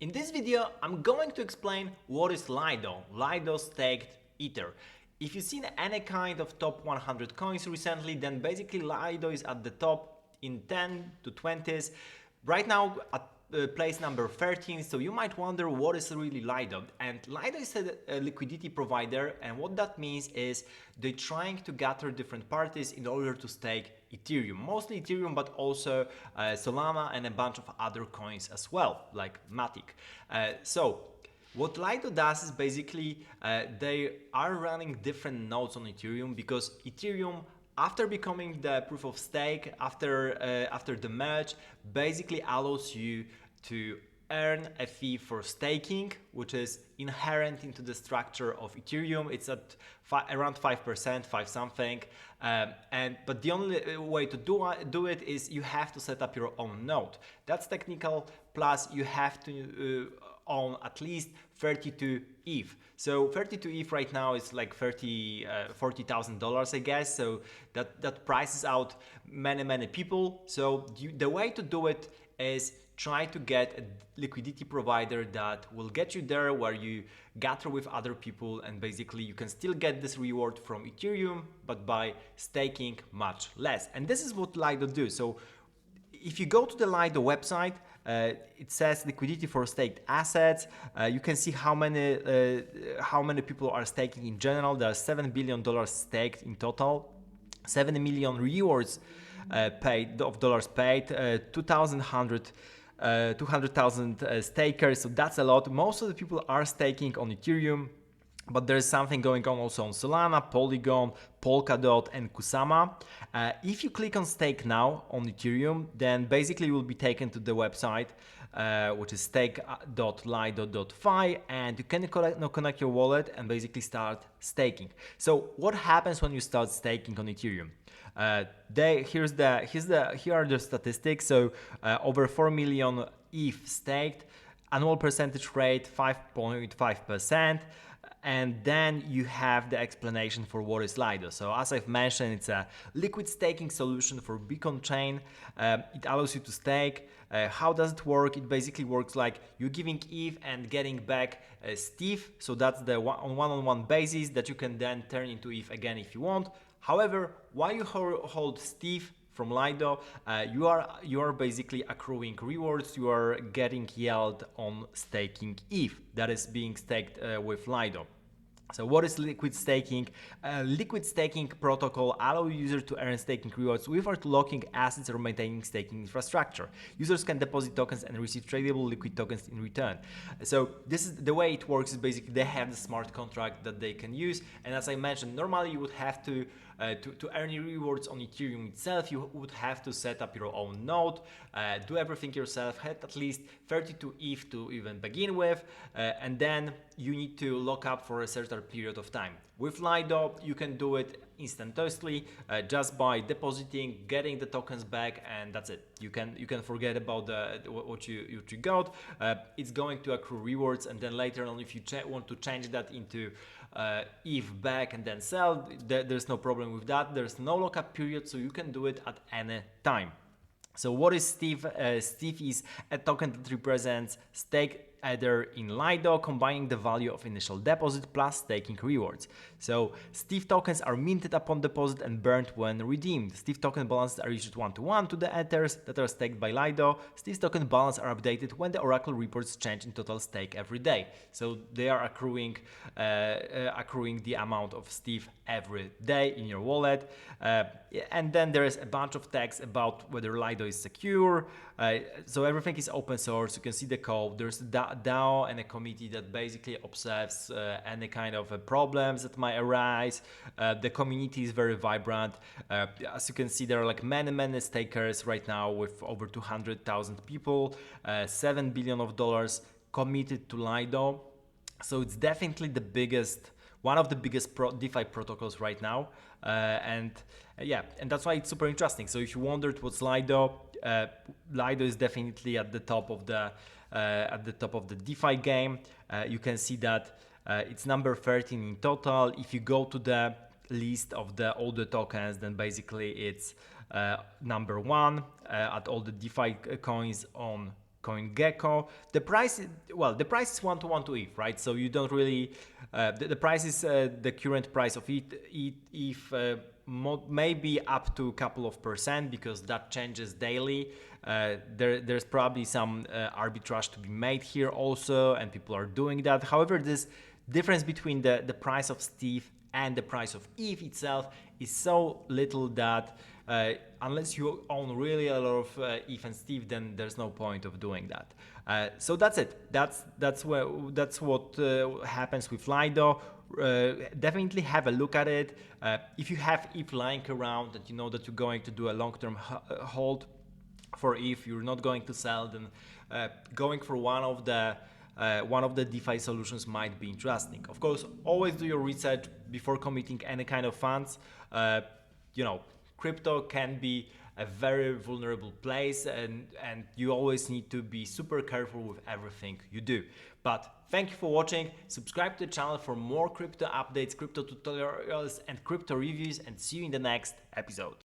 In this video, I'm going to explain what is Lido, Lido staked Ether. If you've seen any kind of top 100 coins recently, then basically Lido is at the top in 10 to 20s. Right now at place number 13, so you might wonder what is really Lido. And Lido is a liquidity provider, and what that means is they're trying to gather different parties in order to stake Ethereum, mostly Ethereum, but also Solana and a bunch of other coins as well, like Matic. So what Lido does is basically they are running different nodes on Ethereum, because Ethereum, after becoming the proof of stake, after the merge, basically allows you to earn a fee for staking, which is inherent into the structure of Ethereum. It's at around 5%, 5 something. But the only way to do it is you have to set up your own node. That's technical. Plus, you have to own at least 32 ETH. So 32 ETH right now is like $40,000, I guess. So that prices out many people. So the way to do it is try to get a liquidity provider that will get you there, where you gather with other people, and basically you can still get this reward from Ethereum, but by staking much less. And this is what Lido do. So if you go to the Lido website, it says liquidity for staked assets. You can see how many people are staking in general. There are $7 billion staked in total, 7 million rewards paid, 200,000 stakers. So that's a lot. Most of the people are staking on Ethereum, but there's something going on also on Solana, Polygon, Polkadot, and Kusama. If you click on stake now on Ethereum, then basically you will be taken to the website, which is stake.lido.fi, and you can connect your wallet and basically start staking. So what happens when you start staking on Ethereum? Here are the statistics. So over 4 million ETH staked, annual percentage rate 5.5%. And then you have the explanation for what is Lido. So as I've mentioned, it's a liquid staking solution for Beacon chain. It allows you to stake. How does it work? It basically works like you giving ETH and getting back stETH. So that's the one-on-one basis that you can then turn into ETH again if you want. However, while you hold stETH from Lido, you are basically accruing rewards. You are getting yield on staking ETH that is being staked with Lido. So what is liquid staking? Liquid staking protocol allows users to earn staking rewards without locking assets or maintaining staking infrastructure. Users can deposit tokens and receive tradable liquid tokens in return. So this is the way it works. Is basically they have the smart contract that they can use. And as I mentioned, normally you would have to earn rewards on Ethereum itself, you would have to set up your own node, do everything yourself, had at least 32 ETH to even begin with, and then you need to lock up for a certain period of time. With Lido, you can do it instantaneously, just by depositing, getting the tokens back, and that's it. You can forget about what you got. It's going to accrue rewards, and then later on, if you want to change that into ETH back and then sell, there's no problem with that. There's no lockup period, so you can do it at any time. So what is stETH? stETH is a token that represents stake Ether in Lido, combining the value of initial deposit plus staking rewards. So stETH tokens are minted upon deposit and burned when redeemed. stETH token balances are issued one-to-one to the Ethers that are staked by Lido. stETH token balance are updated when the Oracle reports change in total stake every day. So they are accruing the amount of stETH every day in your wallet. And then there is a bunch of text about whether Lido is secure. So everything is open source. You can see the code. There's a DAO and a committee that basically observes any kind of problems that might arise. The community is very vibrant. As you can see, there are like many stakers right now with over 200,000 people, $7 billion committed to Lido. So it's definitely one of the biggest DeFi protocols right now, and that's why it's super interesting. So if you wondered what's Lido, Lido is definitely at the top of the DeFi game. You can see that it's number 13 in total. If you go to the list of all the tokens, then basically it's number 1 at all the DeFi coins on CoinGecko. The price, the price is 1-to-1 to ETH, right? So you don't really, the price is the current price of ETH, maybe up to a couple of percent, because that changes daily. There's probably some arbitrage to be made here also, and people are doing that. However, this difference between the price of stETH and the price of ETH itself is so little that unless you own really a lot of ETH and stETH, then there's no point of doing that. So that's it. That's what happens with Lido. Definitely have a look at it. If you have ETH lying around and you know that you're going to do a long-term hold for ETH, you're not going to sell, then going for one of the DeFi solutions might be interesting. Of course, always do your research before committing any kind of funds. Crypto can be a very vulnerable place, and you always need to be super careful with everything you do. But thank you for watching. Subscribe to the channel for more crypto updates, crypto tutorials, and crypto reviews, and see you in the next episode.